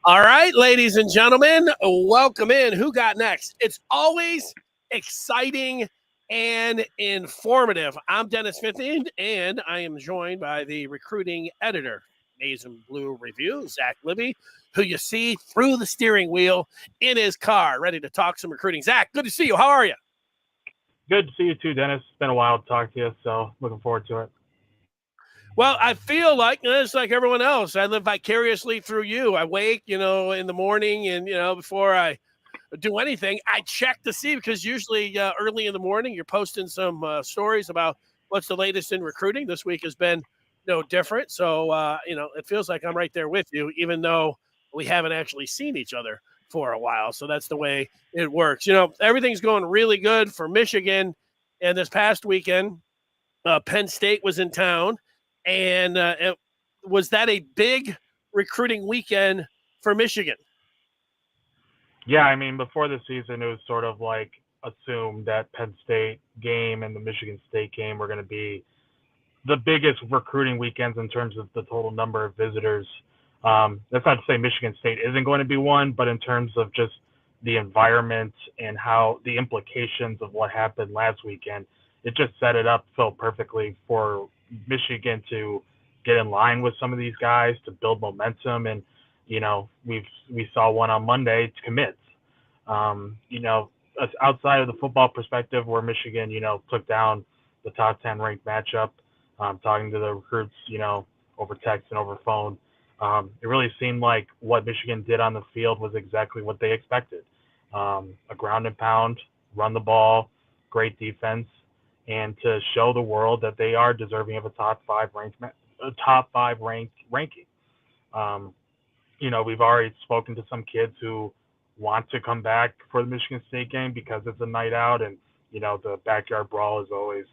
All right, ladies and gentlemen, welcome in. Who got next? It's always exciting and informative. I'm Dennis Fithian, and I am joined by the recruiting editor, Maize and Blue Review, Zach Libby, who you see through the steering wheel in his car, ready to talk some recruiting. Zach, good to see you. How are you? Good to see you too, Dennis. It's been a while to talk to you, so looking forward to it. Well, I feel like it's like everyone else. I live vicariously through you. I wake, in the morning, and before I do anything, I check to see, because usually early in the morning you're posting some stories about what's the latest in recruiting. This week has been no different. So, it feels like I'm right there with you, even though we haven't actually seen each other for a while. So that's the way it works. Everything's going really good for Michigan. And this past weekend, Penn State was in town. And was that a big recruiting weekend for Michigan? Yeah, I mean, before the season, it was sort of like assumed that Penn State game and the Michigan State game were going to be the biggest recruiting weekends in terms of the total number of visitors. That's not to say Michigan State isn't going to be one, but in terms of just the environment and how the implications of what happened last weekend, it just set it up so perfectly for Michigan to get in line with some of these guys to build momentum. And we saw one on Monday to commit. Outside of the football perspective, where Michigan took down the top 10 ranked matchup, talking to the recruits, over text and over phone. It really seemed like what Michigan did on the field was exactly what they expected. A ground and pound, run the ball, great defense, and to show the world that they are deserving of a top five ranked ranking. Um, we've already spoken to some kids who want to come back for the Michigan State game because it's a night out, and the backyard brawl is always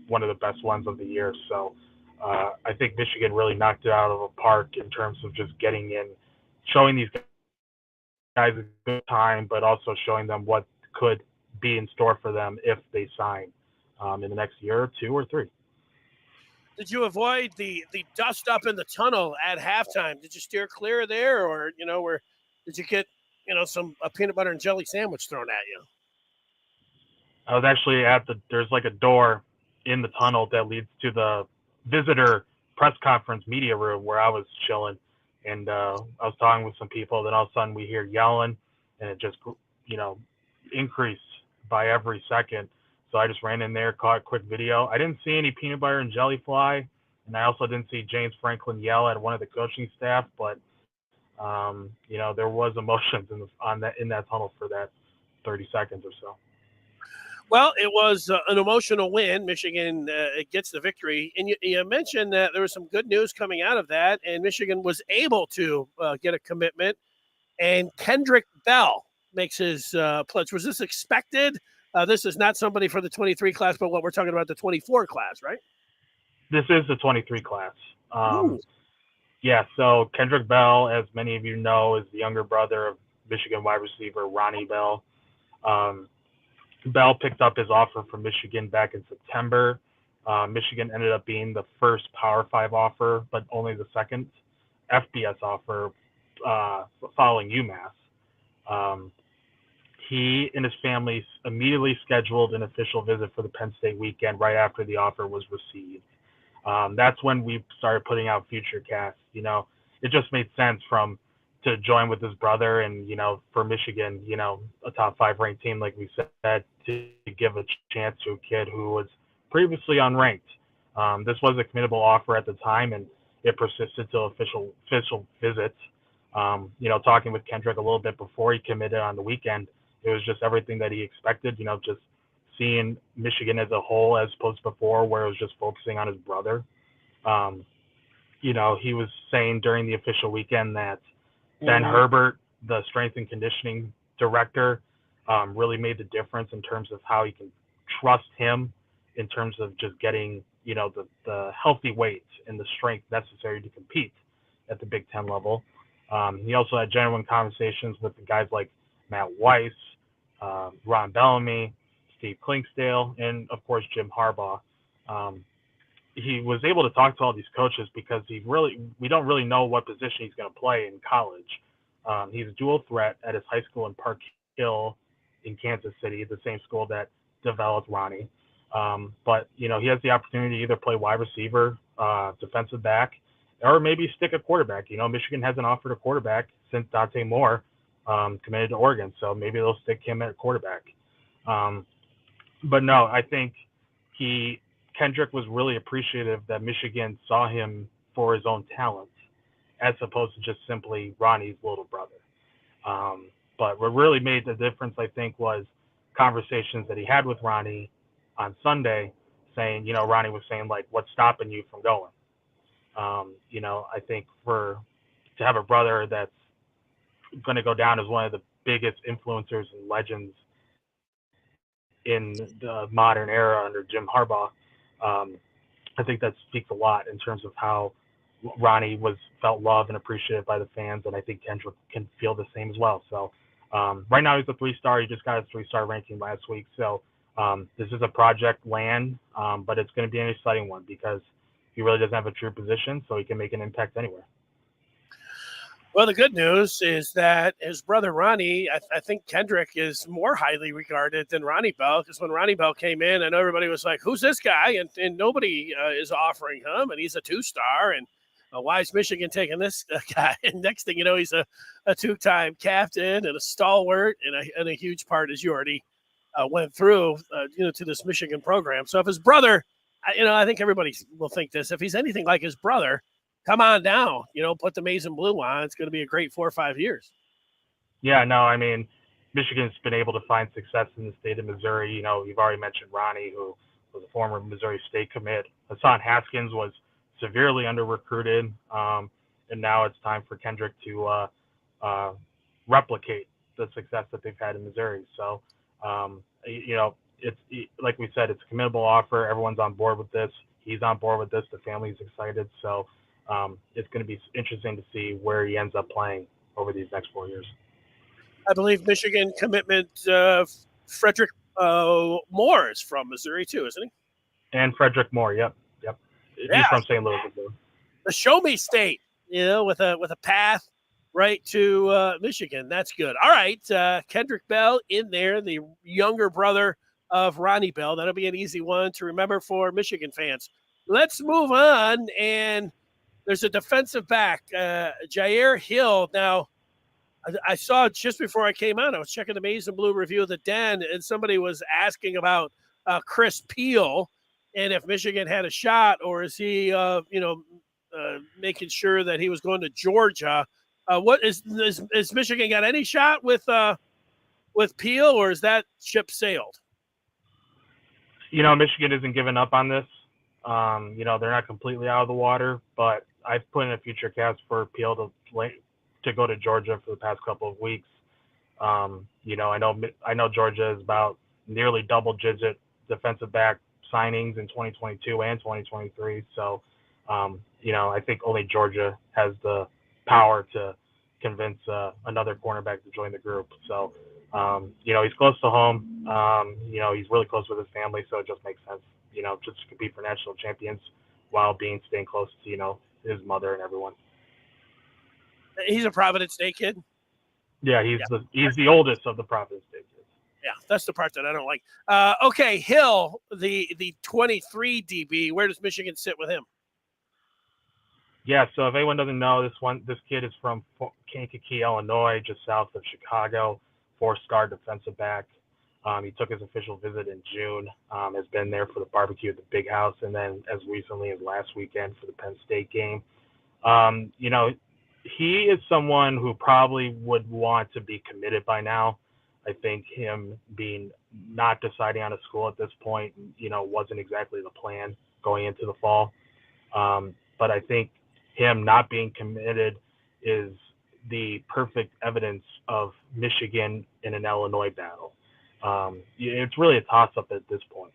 one of the best ones of the year. So I think Michigan really knocked it out of the park in terms of just getting in, showing these guys a good time, but also showing them what could be in store for them if they sign in the next year or two or three. Did you avoid the dust up in the tunnel at halftime? Did you steer clear of there, or where did you get some a peanut butter and jelly sandwich thrown at you? I was actually there's like a door in the tunnel that leads to the visitor press conference media room where I was chilling, and I was talking with some people. Then all of a sudden we hear yelling, and it just you know increased by every second. So I just ran in there, caught a quick video. I didn't see any peanut butter and jelly fly, and I also didn't see James Franklin yell at one of the coaching staff. But there was emotions in that tunnel for that 30 seconds or so. Well, it was an emotional win. Michigan gets the victory. And you mentioned that there was some good news coming out of that, and Michigan was able to get a commitment. And Kendrick Bell makes his pledge. Was this expected? This is not somebody for the 23 class, but what we're talking about, the 24 class, right? This is the 23 class. Ooh. Yeah, so Kendrick Bell, as many of you know, is the younger brother of Michigan wide receiver Ronnie Bell. Um, Bell picked up his offer from Michigan back in September. Michigan ended up being the first Power 5 offer, but only the second FBS offer following UMass. Um, he and his family immediately scheduled an official visit for the Penn State weekend right after the offer was received. That's when we started putting out future casts. It just made sense to join with his brother and, for Michigan, a top five ranked team, like we said, to give a chance to a kid who was previously unranked. This was a committable offer at the time, and it persisted till official visits. Talking with Kendrick a little bit before he committed on the weekend, it was just everything that he expected, just seeing Michigan as a whole as opposed to before where it was just focusing on his brother. Um, he was saying during the official weekend that Ben Herbert, the strength and conditioning director, really made the difference in terms of how he can trust him in terms of just getting, the healthy weight and the strength necessary to compete at the Big Ten level. He also had genuine conversations with the guys like Matt Weiss, Ron Bellamy, Steve Klingsdale, and of course Jim Harbaugh. he was able to talk to all these coaches because we don't really know what position he's going to play in college. He's a dual threat at his high school in Park Hill in Kansas City, the same school that developed Ronnie. But he has the opportunity to either play wide receiver, defensive back, or maybe stick a quarterback. Michigan hasn't offered a quarterback since Dante Moore committed to Oregon, so maybe they'll stick him at quarterback. But no, I think Kendrick was really appreciative that Michigan saw him for his own talent, as opposed to just simply Ronnie's little brother. But what really made the difference, I think, was conversations that he had with Ronnie on Sunday, saying, Ronnie was saying, like, what's stopping you from going? I think to have a brother that's going to go down as one of the biggest influencers and legends in the modern era under Jim Harbaugh, I think that speaks a lot in terms of how Ronnie felt loved and appreciated by the fans, and I think Kendrick can feel the same as well. So right now he's a 3-star. He just got his 3-star ranking last week. So this is a project land, but it's going to be an exciting one because he really doesn't have a true position, so he can make an impact anywhere. Well, the good news is that his brother Ronnie, I think Kendrick is more highly regarded than Ronnie Bell, because when Ronnie Bell came in, I know everybody was like, who's this guy? And nobody is offering him, and he's a 2-star, and why is Michigan taking this guy? And next thing you know, he's a 2-time captain and a stalwart and a huge part, as you already went through, to this Michigan program. So if his brother, I think everybody will think this, if he's anything like his brother, come on down, put the maize and blue on. It's going to be a great 4 or 5 years. Yeah, no, I mean, Michigan's been able to find success in the state of Missouri. You've already mentioned Ronnie, who was a former Missouri State commit. Hassan Haskins was severely under-recruited, and now it's time for Kendrick to replicate the success that they've had in Missouri. So, it's like we said, it's a committable offer. Everyone's on board with this. He's on board with this. The family's excited. So, it's going to be interesting to see where he ends up playing over these next 4 years. I believe Michigan commitment Frederick Moore is from Missouri too, isn't he? And Frederick Moore, yep. Yeah. He's from St. Louis. The show me state, with a path right to Michigan. That's good. All right, Kendrick Bell in there, the younger brother of Ronnie Bell. That'll be an easy one to remember for Michigan fans. Let's move on, and there's a defensive back, Jyair HIll. Now, I saw just before I came on, I was checking the Maize and Blue review of the Den, and somebody was asking about Chris Peel and if Michigan had a shot, or is he, making sure that he was going to Georgia. What is Michigan got any shot with Peel, or is that ship sailed? Michigan isn't giving up on this. They're not completely out of the water, but I've put in a future cast for Peel to go to Georgia for the past couple of weeks. I know Georgia is about nearly double-digit defensive back signings in 2022 and 2023. So, I think only Georgia has the power to convince another cornerback to join the group. So, he's close to home. He's really close with his family, so it just makes sense, just to compete for national champions while staying close to, his mother and everyone. He's a Providence State kid. Yeah, he's the oldest of the Providence State kids. Yeah, that's the part that I don't like. Okay, Hill, the 23 DB. Where does Michigan sit with him? Yeah, so if anyone doesn't know, this kid is from Kankakee, Illinois, just south of Chicago. 4-star defensive back. He took his official visit in June. Has been there for the barbecue at the Big House, and then as recently as last weekend for the Penn State game. He is someone who probably would want to be committed by now. I think him not deciding on a school at this point, wasn't exactly the plan going into the fall. But I think him not being committed is the perfect evidence of Michigan in an Illinois battle. It's really a toss-up at this point.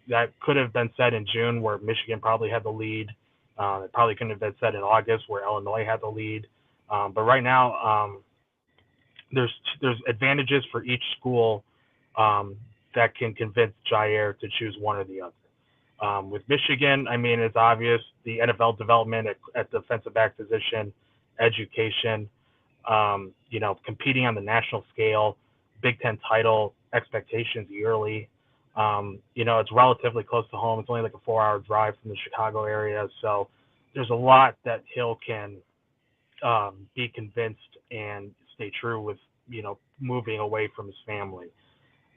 That could have been said in June, where Michigan probably had the lead. It probably couldn't have been said in August, where Illinois had the lead. But right now, there's advantages for each school that can convince Jyair to choose one or the other. With Michigan, I mean, it's obvious the NFL development at the defensive back position, education, competing on the national scale, Big Ten title expectations yearly. It's relatively close to home. It's only like a 4-hour drive from the Chicago area. So there's a lot that Hill can be convinced and stay true with, moving away from his family.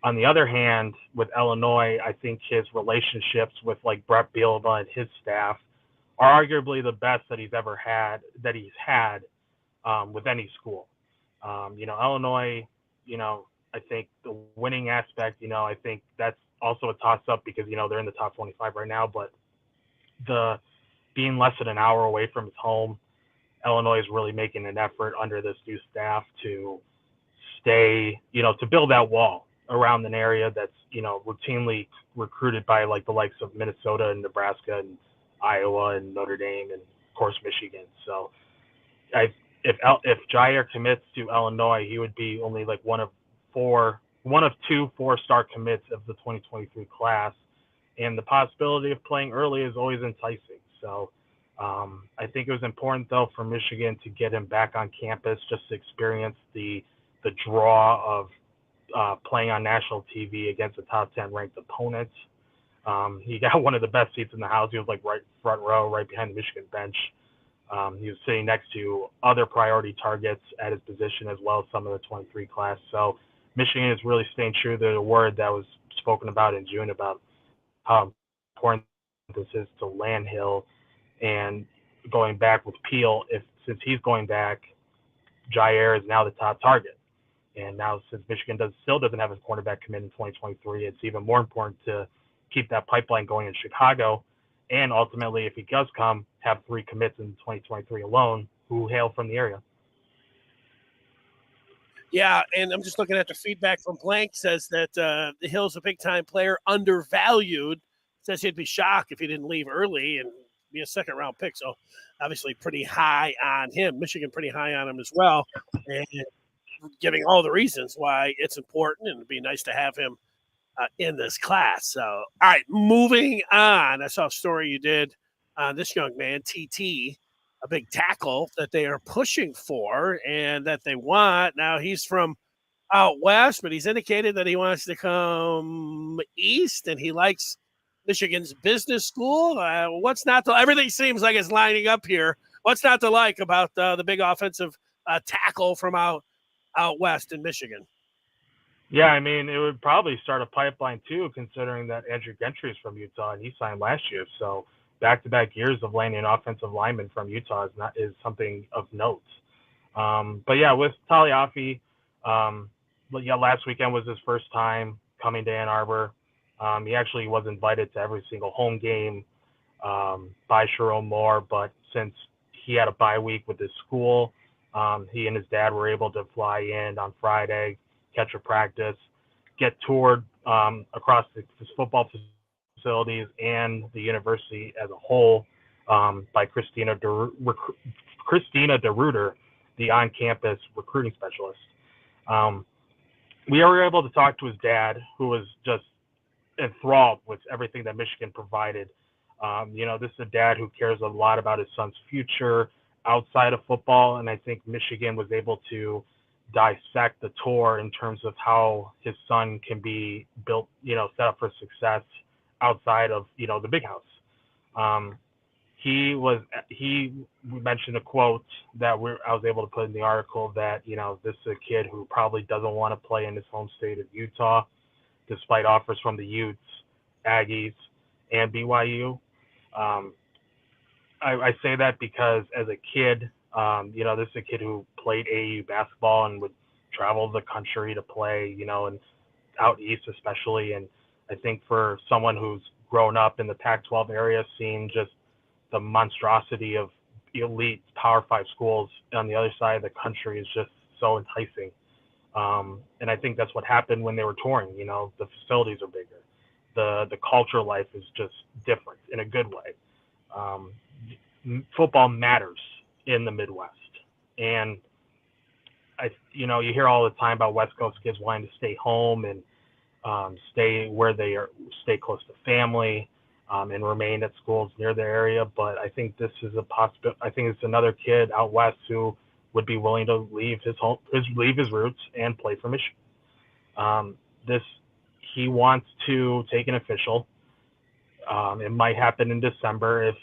On the other hand, with Illinois, I think his relationships with like Brett Bielema and his staff are arguably the best that he's had with any school. Illinois, I think the winning aspect, I think that's also a toss up because, they're in the top 25 right now, but the being less than an hour away from his home, Illinois is really making an effort under this new staff to stay, to build that wall around an area that's, routinely recruited by like the likes of Minnesota and Nebraska and Iowa and Notre Dame and of course Michigan. So if Jyair commits to Illinois, he would be only like one of two 4-star commits of the 2023 class. And the possibility of playing early is always enticing. So I think it was important though for Michigan to get him back on campus just to experience the draw of playing on national TV against a top 10 ranked opponent. He got one of the best seats in the house. He was like right front row, right behind the Michigan bench. He was sitting next to other priority targets at his position as well as some of the 23 class. So Michigan is really staying true to the word that was spoken about in June about how important this is to land Hill. And going back with Peel, since he's going back, Jyair is now the top target. And now since Michigan still doesn't have a cornerback commit in 2023, it's even more important to keep that pipeline going in Chicago. And ultimately, if he does come, have 3 commits in 2023 alone who hail from the area. Yeah, and I'm just looking at the feedback from Blank. Says that the Hill's a big-time player, undervalued. Says he'd be shocked if he didn't leave early and be a second-round pick. So obviously pretty high on him. Michigan pretty high on him as well. And giving all the reasons why it's important and it'd be nice to have him in this class. So, all right, moving on. I saw a story you did on this young man, TT, a big tackle that they are pushing for and that they want. Now, he's from out west, but he's indicated that he wants to come east and he likes Michigan's business school. What's not to – everything seems like it's lining up here. What's not to like about the big offensive tackle from out west in Michigan? Yeah, I mean, it would probably start a pipeline too, considering that Andrew Gentry is from Utah and he signed last year. So back-to-back years of landing an offensive lineman from Utah is something of note. But yeah, with Taliafi, last weekend was his first time coming to Ann Arbor. He actually was invited to every single home game by Sharon Moore, but since he had a bye week with his school, he and his dad were able to fly in on Friday, catch a practice, get toured across his football facilities and the university as a whole by Christina DeRuiter, the on-campus recruiting specialist. We were able to talk to his dad, who was just enthralled with everything that Michigan provided. This is a dad who cares a lot about his son's future outside of football, and I think Michigan was able to dissect the tour in terms of how his son can be built, set up for success outside of, the big house. He mentioned a quote that I was able to put in the article that, this is a kid who probably doesn't want to play in his home state of Utah, despite offers from the Utes, Aggies, and BYU. I say that because as a kid, this is a kid who played AAU basketball and would travel the country to play, and out east especially. And I think for someone who's grown up in the Pac-12 area, seeing just the monstrosity of elite Power 5 schools on the other side of the country is just so enticing. And I think that's what happened when they were touring. The facilities are bigger. The culture life is just different in a good way. Football matters in the Midwest. And you hear all the time about West Coast kids wanting to stay home and stay where they are, stay close to family. and remain at schools near the area. But I think this is a possible. I think it's another kid out west who would be willing to leave leave his roots and play for Michigan. This he wants to take an official. It might happen in December if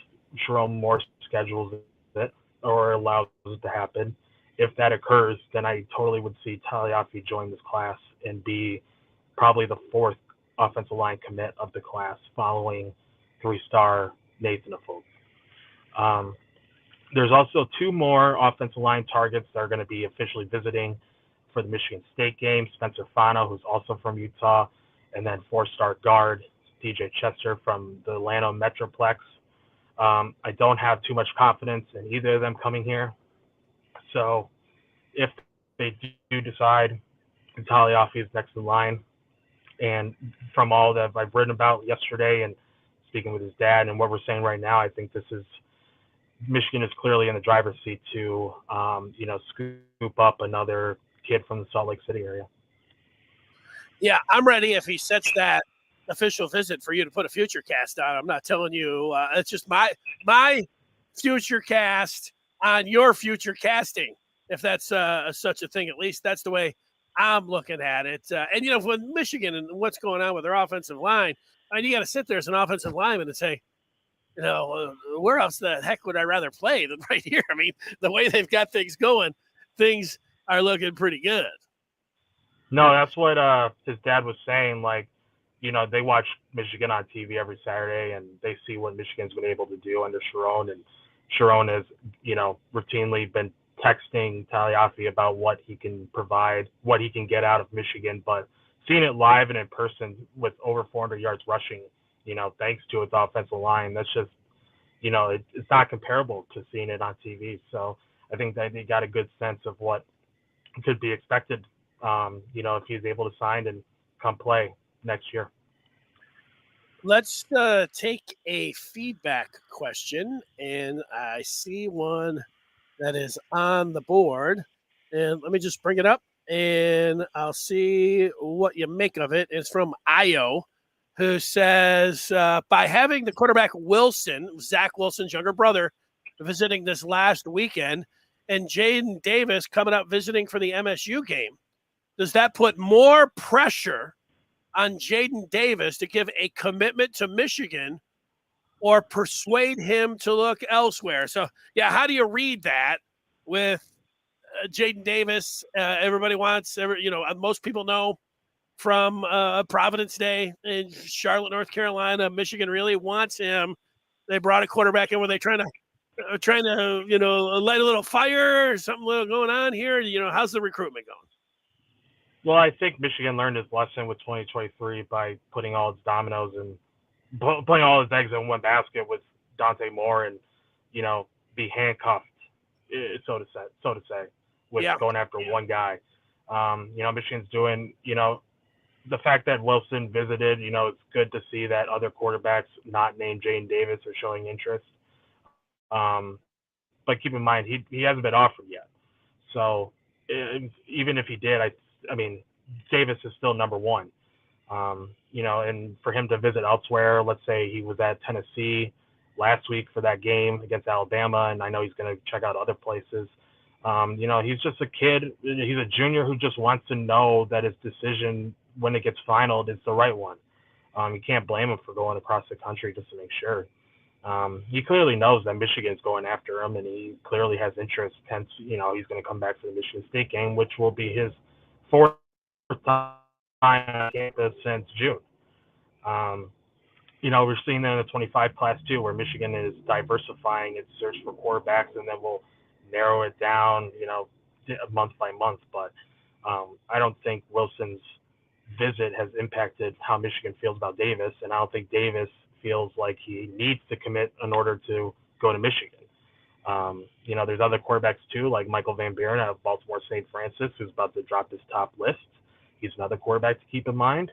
Jerome Moore schedules it or allows it to happen. If that occurs, then I totally would see Taliafi join this class and be probably the fourth offensive line commit of the class, following three-star Nathan Afobe. There's also two more offensive line targets that are going to be officially visiting for the Michigan State game. Spencer Fano, who's also from Utah, and then four-star guard DJ Chester from the Atlanta Metroplex. I don't have too much confidence in either of them coming here. So if they do decide Taliafi is next in line, and from all that I've written about yesterday and speaking with his dad and what we're saying right now, I think Michigan is clearly in the driver's seat to, scoop up another kid from the Salt Lake City area. Yeah, I'm ready if he sets that official visit for you to put a future cast on. I'm not telling you. It's just my future cast on your future casting, if that's such a thing. At least that's the way I'm looking at it. And, when Michigan and what's going on with their offensive line, you got to sit there as an offensive lineman and say, where else the heck would I rather play than right here? I mean, the way they've got things going, things are looking pretty good. No, that's what his dad was saying. Like, they watch Michigan on TV every Saturday, and they see what Michigan's been able to do under Sharon. And Sharon has, routinely been texting Taliafi about what he can provide, what he can get out of Michigan. But seeing it live and in person with over 400 yards rushing, thanks to its offensive line, that's just, it's not comparable to seeing it on TV. So I think that they got a good sense of what could be expected, if he's able to sign and come play next year. Let's take a feedback question, and I see one that is on the board, and let me just bring it up, and I'll see what you make of it. It's from Io, who says, by having the quarterback Wilson, Zach Wilson's younger brother, visiting this last weekend, and Jaydn Davis coming up visiting for the MSU game, does that put more pressure on Jaydn Davis to give a commitment to Michigan or persuade him to look elsewhere? So, yeah, how do you read that with Jaydn Davis? Everybody wants, most people know from Providence Day in Charlotte, North Carolina, Michigan really wants him. They brought a quarterback in where they're trying to light a little fire or something little going on here. How's the recruitment going? Well, I think Michigan learned his lesson with 2023 by putting all its dominoes and putting all his eggs in one basket with Dante Moore and, be handcuffed, so to say, with going after one guy. Michigan's doing, the fact that Wilson visited, it's good to see that other quarterbacks not named Jaydn Davis are showing interest. But keep in mind, he hasn't been offered yet. So even if he did, I mean, Davis is still number one. And for him to visit elsewhere, let's say he was at Tennessee last week for that game against Alabama, and I know he's going to check out other places. He's just a kid. He's a junior who just wants to know that his decision, when it gets finaled, is the right one. You can't blame him for going across the country just to make sure. He clearly knows that Michigan's going after him, and he clearly has interest. Hence, he's going to come back for the Michigan State game, which will be his fourth time on campus since June. We're seeing that in the 25 class too, where Michigan is diversifying its search for quarterbacks, and then we'll narrow it down, month by month. But I don't think Wilson's visit has impacted how Michigan feels about Davis, and I don't think Davis feels like he needs to commit in order to go to Michigan. There's other quarterbacks too, like Michael Van Buren out of Baltimore St. Francis, who's about to drop his top list. He's another quarterback to keep in mind.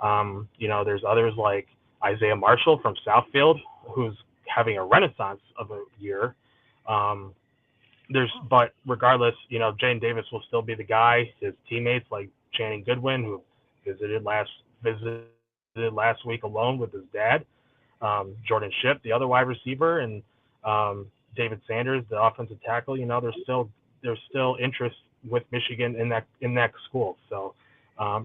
There's others like Isaiah Marshall from Southfield, who's having a renaissance of a year. But regardless, Jaydn Davis will still be the guy. His teammates like Channing Goodwin, who visited last week alone with his dad. Jordan Shipp, the other wide receiver, and David Sanders, the offensive tackle. There's still interest with Michigan in that school. So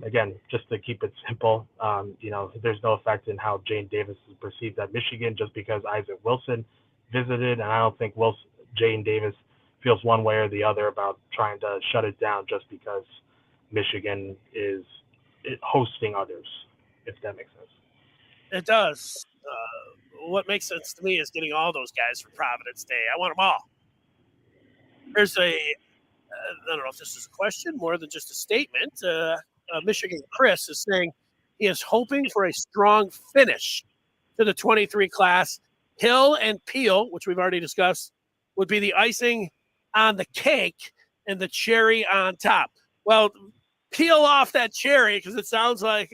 again, just to keep it simple, there's no effect in how Jaydn Davis is perceived at Michigan just because Isaac Wilson visited, and I don't think Jaydn Davis feels one way or the other about trying to shut it down just because Michigan is hosting others, if that makes sense. It does. What makes sense to me is getting all those guys for Providence Day. I want them all. There's I don't know if this is a question more than just a statement. Michigan Chris is saying he is hoping for a strong finish to the 23 class. Hill and Peel, which we've already discussed, would be the icing on the cake and the cherry on top. Well, peel off that cherry because it sounds like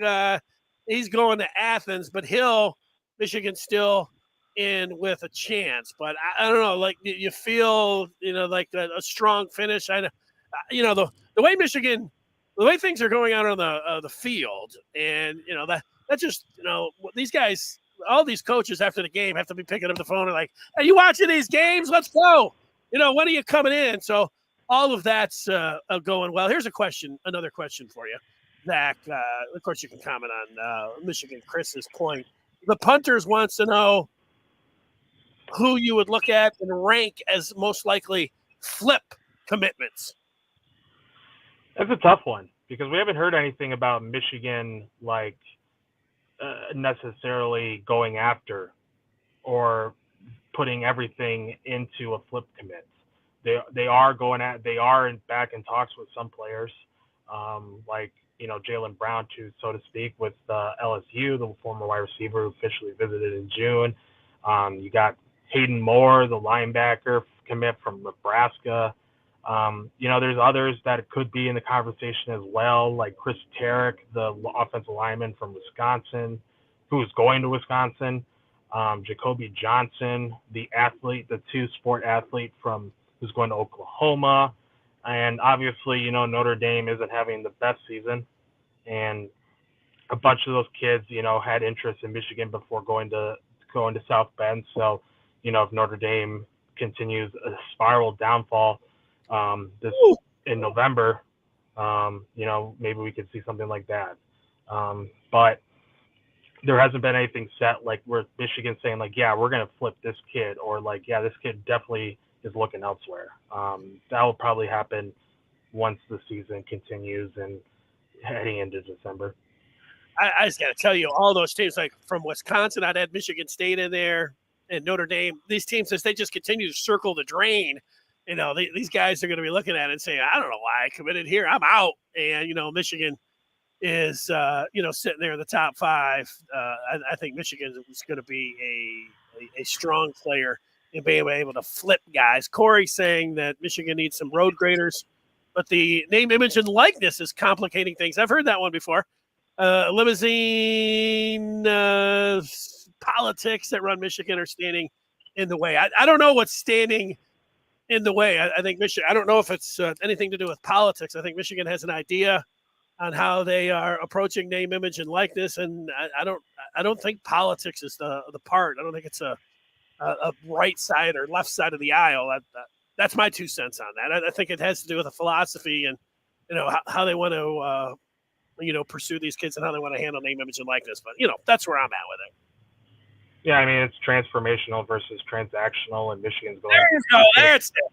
he's going to Athens, but Hill, Michigan still in with a chance. But I don't know, like you feel, like a strong finish. The way Michigan, the way things are going out on the field, and that just these guys, all these coaches after the game have to be picking up the phone and like, "Are you watching these games? Let's go." When are you coming in? So all of that's going well. Here's another question for you, Zach. Of course, you can comment on Michigan Chris's point. The punters wants to know who you would look at and rank as most likely flip commitments. That's a tough one because we haven't heard anything about Michigan necessarily going after or putting everything into a flip commit. They are back in talks with some players, Jaylen Brown, so to speak, with LSU, the former wide receiver who officially visited in June. You got Hayden Moore, the linebacker commit from Nebraska. There's others that could be in the conversation as well, like Chris Tarek, the offensive lineman from Wisconsin, who's going to Wisconsin. Jacoby Johnson, the two-sport athlete who's going to Oklahoma. And obviously, Notre Dame isn't having the best season. And a bunch of those kids, had interest in Michigan before going to South Bend. So, if Notre Dame continues a spiral downfall in November, maybe we could see something like that. But there hasn't been anything set like where Michigan's saying like, yeah, we're going to flip this kid, or like, yeah, this kid definitely is looking elsewhere. That will probably happen once the season continues and heading into December. I just got to tell you, all those teams, like from Wisconsin, I'd had Michigan State in there and Notre Dame. These teams, as they just continue to circle the drain, these guys are going to be looking at it and saying, I don't know why I committed here. I'm out. And, Michigan is, sitting there in the top five. I think Michigan is going to be a strong player in being able to flip guys. Corey saying that Michigan needs some road graders, but the name, image, and likeness is complicating things. I've heard that one before. Limousine politics that run Michigan are standing in the way. I don't know what's standing in the way. I think Michigan, I don't know if it's anything to do with politics. I think Michigan has an idea on how they are approaching name, image, and likeness, and I don't think politics is the part. I don't think it's a right side or left side of the aisle. That's my 2 cents on that. I think it has to do with a philosophy and how they want to pursue these kids and how they want to handle name, image, and likeness. But that's where I'm at with it. Yeah, I mean, it's transformational versus transactional, and Michigan's going. There you go. That's it.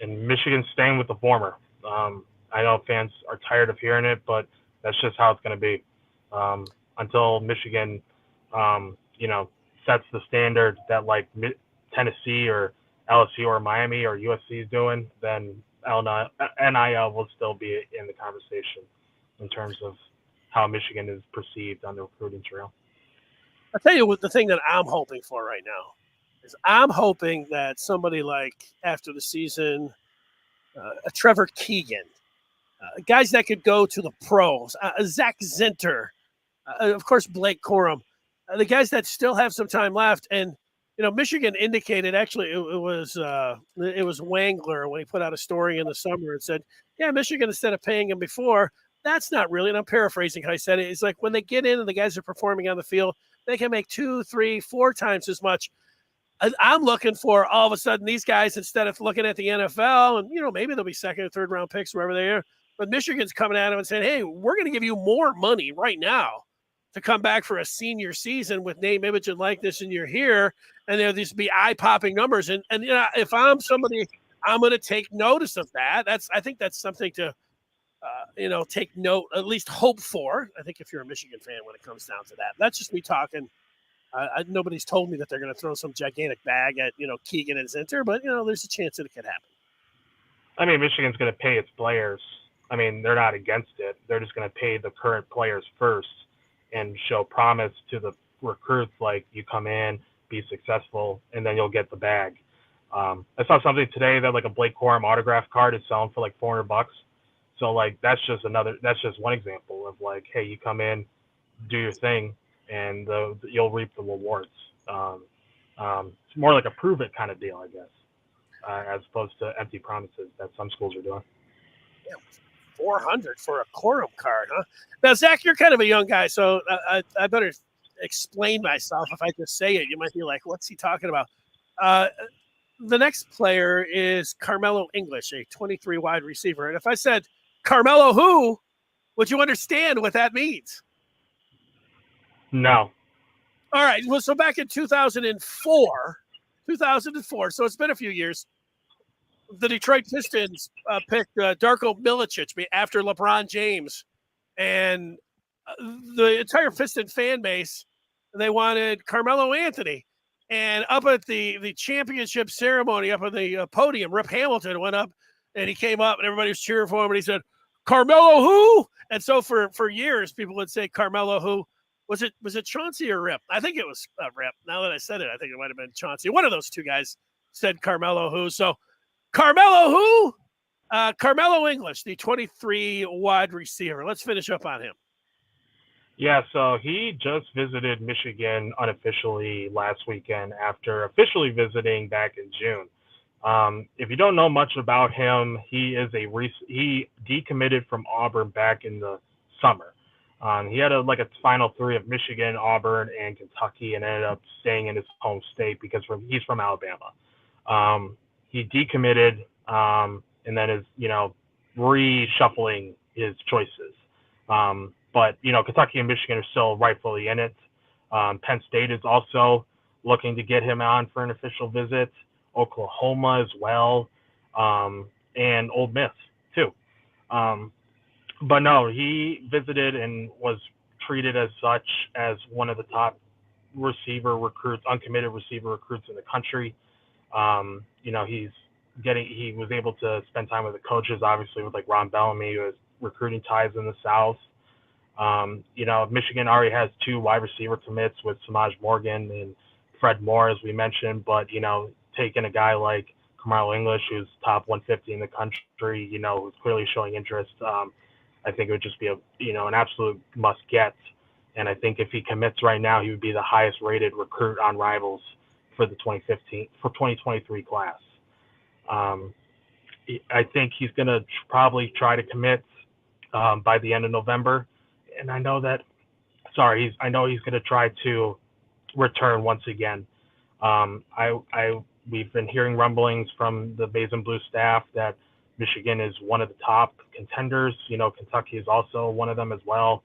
And Michigan's staying with the former. I know fans are tired of hearing it, but that's just how it's going to be. Until Michigan, sets the standard that like Tennessee or LSU or Miami or USC is doing, then NIL will still be in the conversation in terms of how Michigan is perceived on the recruiting trail. I'll tell you what the thing that I'm hoping for right now is I'm hoping that somebody like after the season, a Trevor Keegan, guys that could go to the pros, Zach Zinter, of course, Blake Corum, the guys that still have some time left. And, Michigan indicated, actually, it was Wangler when he put out a story in the summer and said, yeah, Michigan, instead of paying him before, that's not really, and I'm paraphrasing how I said it, it's like when they get in and the guys are performing on the field, they can make 2, 3, 4 times as much. I'm looking for all of a sudden these guys, instead of looking at the NFL and, maybe they'll be second or third round picks wherever they are, but Michigan's coming at them and saying, hey, we're going to give you more money right now to come back for a senior season with name, image, and likeness, and you're here, and there'll just be eye-popping numbers. And if I'm somebody, I'm going to take notice of that. I think that's something to, take note, at least hope for. I think if you're a Michigan fan when it comes down to that. That's just me talking. Nobody's told me that they're going to throw some gigantic bag at, Keegan and Zinter, but, there's a chance that it could happen. I mean, Michigan's going to pay its players. I mean, they're not against it. They're just going to pay the current players first and show promise to the recruits, like, you come in, be successful, and then you'll get the bag. I saw something today that, like, a Blake Corum autograph card is selling for, like, $400. So, like, that's just one example of, like, hey, you come in, do your thing, and you'll reap the rewards. It's more like a prove it kind of deal, I guess, as opposed to empty promises that some schools are doing. Yeah, $400 for a Corum card, huh? Now, Zach, you're kind of a young guy, so I better explain myself. If I just say it, you might be like, what's he talking about? The next player is Karmello English, a 23 wide receiver. And if I said Karmello who, would you understand what that means? No. All right. Well, so back in 2004, so it's been a few years, the Detroit Pistons picked Darko Milicic after LeBron James. And the entire Piston fan base, they wanted Carmelo Anthony. And up at the championship ceremony, up at the podium, Rip Hamilton went up, and he came up, and everybody was cheering for him, and he said, Carmelo who? And so for years, people would say Carmelo who. Was it Chauncey or Rip? I think it was Rip. Now that I said it, I think it might have been Chauncey. One of those two guys said Carmello who. So Carmello who? Karmello English, the 23 wide receiver. Let's finish up on him. Yeah, so he just visited Michigan unofficially last weekend after officially visiting back in June. If you don't know much about him, he decommitted from Auburn back in the summer. He had a final three of Michigan, Auburn, and Kentucky, and ended up staying in his home state because he's from Alabama. He decommitted and then is, reshuffling his choices. But, Kentucky and Michigan are still rightfully in it. Penn State is also looking to get him on for an official visit. Oklahoma as well, and Ole Miss too. But no, he visited and was treated as such as one of the top uncommitted receiver recruits in the country. He was able to spend time with the coaches, obviously with like Ron Bellamy, who has recruiting ties in the South. Michigan already has 2 wide receiver commits with Samaj Morgan and Fred Moore, as we mentioned, but, taking a guy like Karmello English, who's top 150 in the country, who's clearly showing interest, I think it would just be an absolute must get. And I think if he commits right now, he would be the highest rated recruit on Rivals for the 2023 class. I think he's going to probably try to commit by the end of November. And I know he's going to try to return once again. We've been hearing rumblings from the Maize and Blue staff that Michigan is one of the top contenders. Kentucky is also one of them as well.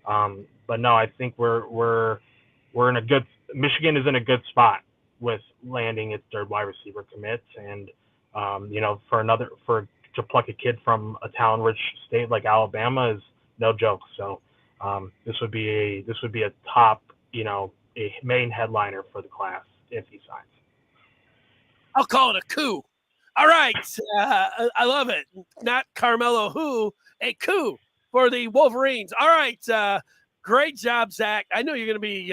But no, I think we're in a good. Michigan is in a good spot with landing its 3rd wide receiver commit, and to pluck a kid from a talent-rich state like Alabama is no joke. So this would be a top, a main headliner for the class if he signs. I'll call it a coup. All right. I love it. Not Carmello who, a coup for the Wolverines. All right. Great job, Zach. I know you're going to be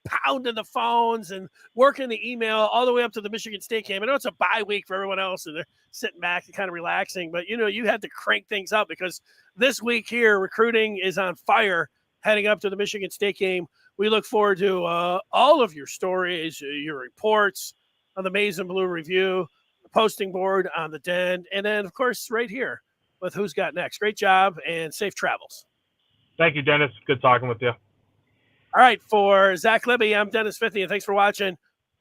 pounding the phones and working the email all the way up to the Michigan State game. I know it's a bye week for everyone else, and they're sitting back and kind of relaxing. But, you had to crank things up because this week here, recruiting is on fire heading up to the Michigan State game. We look forward to all of your stories, your reports on the Maize and Blue Review, the posting board on the Den, and then, of course, right here with Who's Got Next. Great job and safe travels. Thank you, Dennis. Good talking with you. All right, for Zach Libby, I'm Dennis 50, and thanks for watching.